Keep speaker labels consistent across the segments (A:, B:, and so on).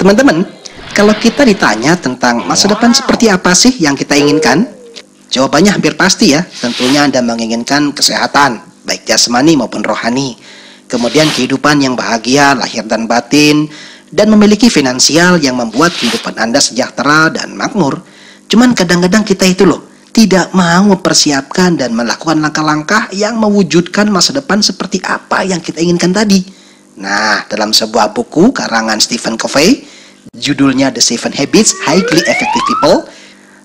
A: Teman-teman, kalau kita ditanya tentang masa depan seperti apa sih yang kita inginkan? Jawabannya hampir pasti ya. Tentunya Anda menginginkan kesehatan, baik jasmani maupun rohani. Kemudian kehidupan yang bahagia, lahir dan batin, dan memiliki finansial yang membuat kehidupan Anda sejahtera dan makmur. Cuman kadang-kadang kita itu loh, tidak mau mempersiapkan dan melakukan langkah-langkah yang mewujudkan masa depan seperti apa yang kita inginkan tadi. Nah, dalam sebuah buku karangan Stephen Covey, judulnya The 7 Habits Highly Effective People.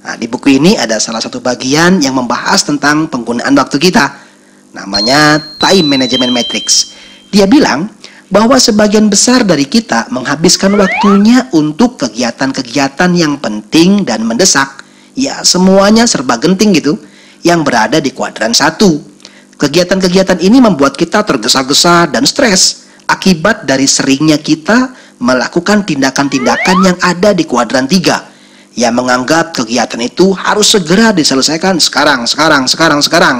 A: Nah, di buku ini ada salah satu bagian yang membahas tentang penggunaan waktu kita. Namanya Time Management Matrix. Dia bilang bahwa sebagian besar dari kita menghabiskan waktunya untuk kegiatan-kegiatan yang penting dan mendesak. Ya, semuanya serba genting gitu, yang berada di kuadran 1. Kegiatan-kegiatan ini membuat kita tergesa-gesa dan stres akibat dari seringnya kita melakukan tindakan-tindakan yang ada di kuadran 3, yang menganggap kegiatan itu harus segera diselesaikan sekarang.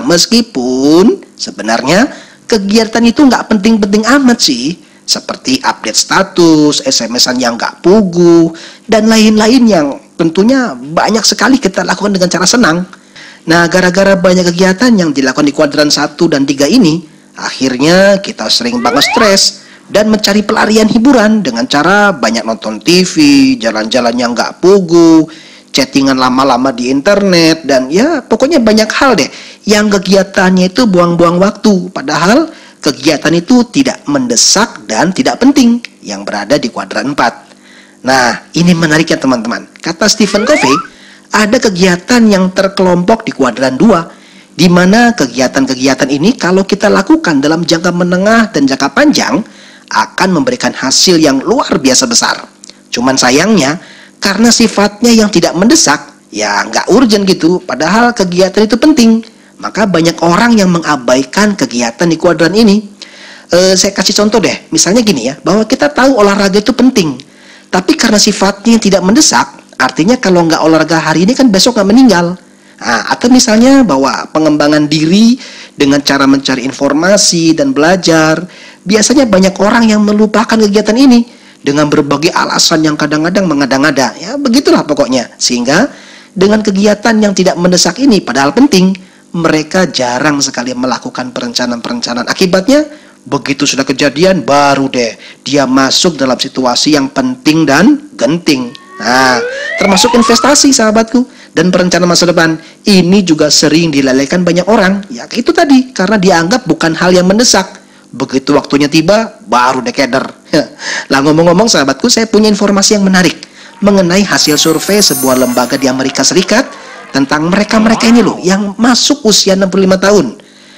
A: Meskipun sebenarnya kegiatan itu nggak penting-penting amat sih, seperti update status, SMS-an yang nggak pugu, dan lain-lain yang tentunya banyak sekali kita lakukan dengan cara senang. Nah, gara-gara banyak kegiatan yang dilakukan di kuadran 1 dan 3 ini, akhirnya kita sering banget stres dan mencari pelarian hiburan dengan cara banyak nonton TV, jalan-jalan yang nggak pugu, chattingan lama-lama di internet, dan ya pokoknya banyak hal deh yang kegiatannya itu buang-buang waktu, padahal kegiatan itu tidak mendesak dan tidak penting yang berada di kuadran 4. Nah, ini menarik ya teman-teman. Kata Stephen Covey, ada kegiatan yang terkelompok di kuadran 2, di mana kegiatan-kegiatan ini kalau kita lakukan dalam jangka menengah dan jangka panjang akan memberikan hasil yang luar biasa besar. Cuman sayangnya, karena sifatnya yang tidak mendesak, ya nggak urgent gitu, padahal kegiatan itu penting, maka banyak orang yang mengabaikan kegiatan di kuadran ini. Saya kasih contoh deh, misalnya gini ya, bahwa kita tahu olahraga itu penting, tapi karena sifatnya yang tidak mendesak, artinya kalau nggak olahraga hari ini kan besok nggak meninggal. Nah, atau misalnya bahwa pengembangan diri dengan cara mencari informasi dan belajar, biasanya banyak orang yang melupakan kegiatan ini dengan berbagai alasan yang kadang-kadang mengada-ngada. Ya, begitulah pokoknya. Sehingga dengan kegiatan yang tidak mendesak ini padahal penting, mereka jarang sekali melakukan perencanaan-perencanaan. Akibatnya, begitu sudah kejadian, baru deh dia masuk dalam situasi yang penting dan genting. Nah, termasuk investasi sahabatku dan perencanaan masa depan. Ini juga sering dilalaikan banyak orang. Ya, itu tadi, karena dianggap bukan hal yang mendesak. Begitu waktunya tiba, baru deh keder. Lah ngomong-ngomong sahabatku, saya punya informasi yang menarik mengenai hasil survei sebuah lembaga di Amerika Serikat tentang mereka-mereka ini loh, yang masuk usia 65 tahun.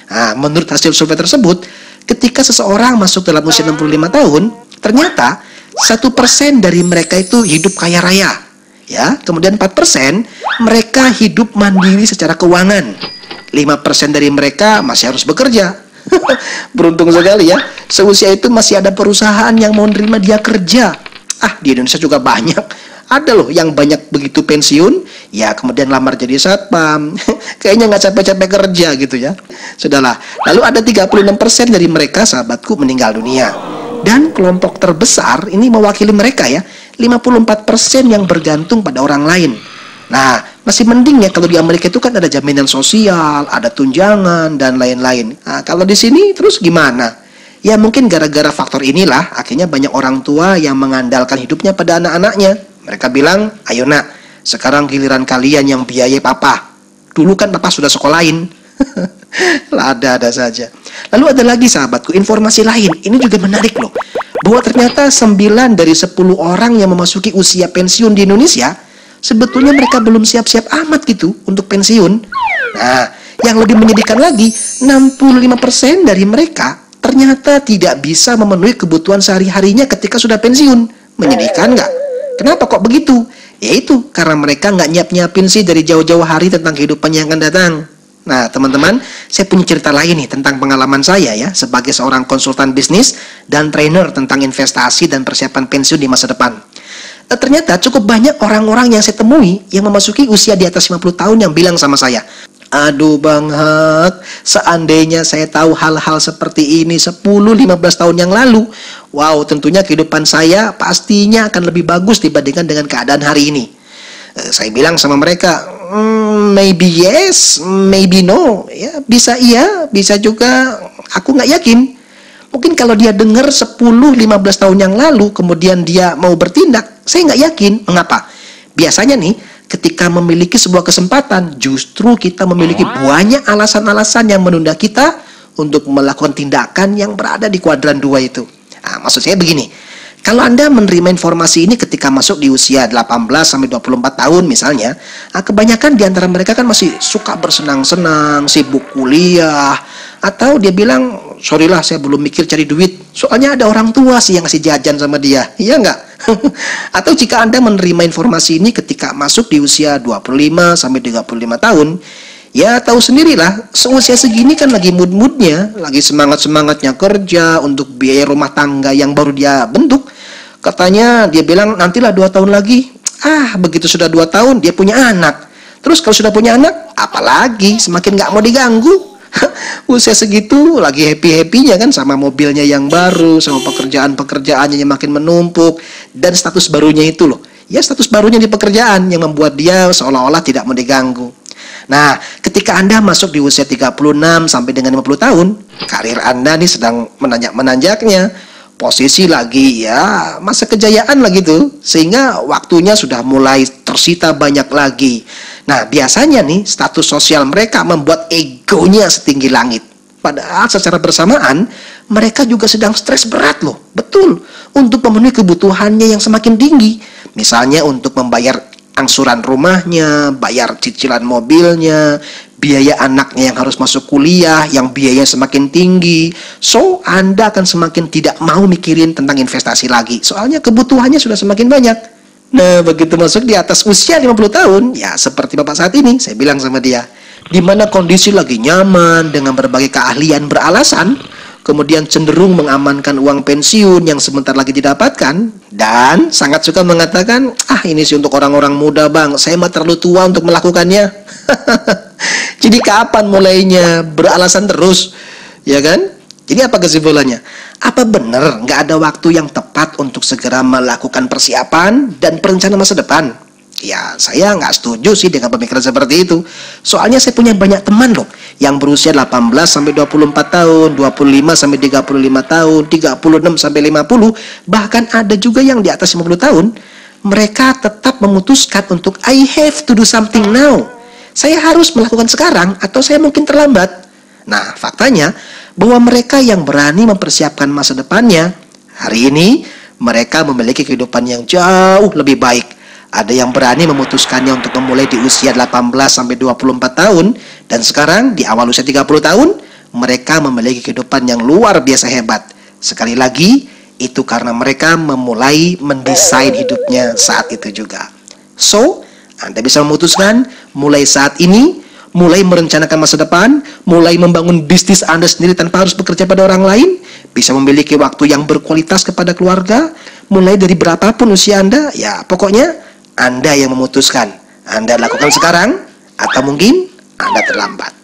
A: Nah, menurut hasil survei tersebut, ketika seseorang masuk dalam usia 65 tahun, ternyata 1% dari mereka itu hidup kaya raya. Ya, kemudian 4% mereka hidup mandiri secara keuangan. 5% dari mereka masih harus bekerja. Beruntung sekali ya, seusia itu masih ada perusahaan yang mau nerima dia kerja. Di Indonesia juga banyak. Ada loh yang banyak begitu pensiun, ya kemudian lamar jadi satpam. Kayaknya nggak capek-capek kerja gitu ya. Sudahlah. Lalu ada 36% dari mereka sahabatku meninggal dunia. Dan kelompok terbesar ini mewakili mereka ya, 54% yang bergantung pada orang lain. Nah, masih mending ya kalau di Amerika itu kan ada jaminan sosial, ada tunjangan dan lain-lain. Nah, kalau di sini terus gimana? Ya mungkin gara-gara faktor inilah akhirnya banyak orang tua yang mengandalkan hidupnya pada anak-anaknya. Mereka bilang, ayo nak, sekarang giliran kalian yang biayai papa. Dulu kan papa sudah sekolahin. Lah ada saja. Lalu ada lagi sahabatku, informasi lain. Ini juga menarik loh. Bahwa ternyata 9 dari 10 orang yang memasuki usia pensiun di Indonesia, sebetulnya mereka belum siap-siap amat gitu untuk pensiun. Nah, yang lebih menyedihkan lagi, 65% dari mereka ternyata tidak bisa memenuhi kebutuhan sehari-harinya ketika sudah pensiun. Menyedihkan nggak? Kenapa kok begitu? Yaitu karena mereka nggak nyiap-nyiapin sih dari jauh-jauh hari tentang kehidupan yang akan datang. Nah, teman-teman, saya punya cerita lain nih tentang pengalaman saya ya sebagai seorang konsultan bisnis dan trainer tentang investasi dan persiapan pensiun di masa depan. Ternyata cukup banyak orang-orang yang saya temui yang memasuki usia di atas 50 tahun yang bilang sama saya, Aduh Bang Hak, seandainya saya tahu hal-hal seperti ini 10-15 tahun yang lalu, wow, tentunya kehidupan saya pastinya akan lebih bagus dibandingkan dengan keadaan hari ini. Saya bilang sama mereka, maybe yes, maybe no. Ya, bisa iya, bisa juga aku nggak yakin. Mungkin kalau dia dengar 10-15 tahun yang lalu, kemudian dia mau bertindak, saya nggak yakin. Mengapa? Biasanya nih, ketika memiliki sebuah kesempatan, justru kita memiliki banyak alasan-alasan yang menunda kita untuk melakukan tindakan yang berada di kuadran 2 itu. Nah, maksud saya begini, kalau Anda menerima informasi ini ketika masuk di usia 18-24 tahun misalnya, kebanyakan di antara mereka kan masih suka bersenang-senang, sibuk kuliah, atau dia bilang, sorry lah saya belum mikir cari duit, soalnya ada orang tua sih yang ngasih jajan sama dia, iya nggak? Atau jika Anda menerima informasi ini ketika masuk di usia 25-35 tahun, ya tahu sendirilah, seusia segini kan lagi mood-moodnya, lagi semangat-semangatnya kerja untuk biaya rumah tangga yang baru dia bentuk. Katanya dia bilang nantilah 2 tahun lagi. Begitu sudah 2 tahun dia punya anak. Terus kalau sudah punya anak, apalagi semakin nggak mau diganggu. Usia segitu lagi happy-happynya kan sama mobilnya yang baru, sama pekerjaan-pekerjaannya yang makin menumpuk, dan status barunya itu loh. Ya, status barunya di pekerjaan yang membuat dia seolah-olah tidak mau diganggu. Nah, ketika Anda masuk di usia 36 sampai dengan 50 tahun, karir Anda nih sedang menanjak-menanjaknya. Posisi lagi ya masa kejayaan lah gitu, sehingga waktunya sudah mulai tersita banyak lagi. Nah, biasanya nih status sosial mereka membuat egonya setinggi langit. Padahal secara bersamaan mereka juga sedang stres berat loh. Betul, untuk memenuhi kebutuhannya yang semakin tinggi. Misalnya untuk membayar angsuran rumahnya, bayar cicilan mobilnya, biaya anaknya yang harus masuk kuliah, yang biayanya semakin tinggi. So, Anda akan semakin tidak mau mikirin tentang investasi lagi. Soalnya kebutuhannya sudah semakin banyak. Nah, begitu masuk di atas usia 50 tahun, ya seperti Bapak saat ini, saya bilang sama dia, di mana kondisi lagi nyaman dengan berbagai keahlian beralasan, kemudian cenderung mengamankan uang pensiun yang sebentar lagi didapatkan, dan sangat suka mengatakan, ini sih untuk orang-orang muda Bang, saya mah terlalu tua untuk melakukannya. Jadi kapan mulainya? Beralasan terus, ya kan? Jadi apa kesimpulannya? Apa benar nggak ada waktu yang tepat untuk segera melakukan persiapan dan perencanaan masa depan? Ya, saya nggak setuju sih dengan pemikiran seperti itu. Soalnya saya punya banyak teman loh yang berusia 18-24 tahun, 25-35 tahun, 36-50, bahkan ada juga yang di atas 50 tahun. Mereka tetap memutuskan untuk I have to do something now. Saya harus melakukan sekarang atau saya mungkin terlambat. Nah, faktanya bahwa mereka yang berani mempersiapkan masa depannya, hari ini mereka memiliki kehidupan yang jauh lebih baik. Ada yang berani memutuskannya untuk memulai di usia 18-24 tahun, dan sekarang di awal usia 30 tahun, mereka memiliki kehidupan yang luar biasa hebat. Sekali lagi, itu karena mereka memulai mendesain hidupnya saat itu juga. So, Anda bisa memutuskan mulai saat ini, mulai merencanakan masa depan, mulai membangun bisnis Anda sendiri tanpa harus bekerja pada orang lain, bisa memiliki waktu yang berkualitas kepada keluarga, mulai dari berapapun usia Anda, ya pokoknya Anda yang memutuskan. Anda lakukan sekarang, atau mungkin Anda terlambat.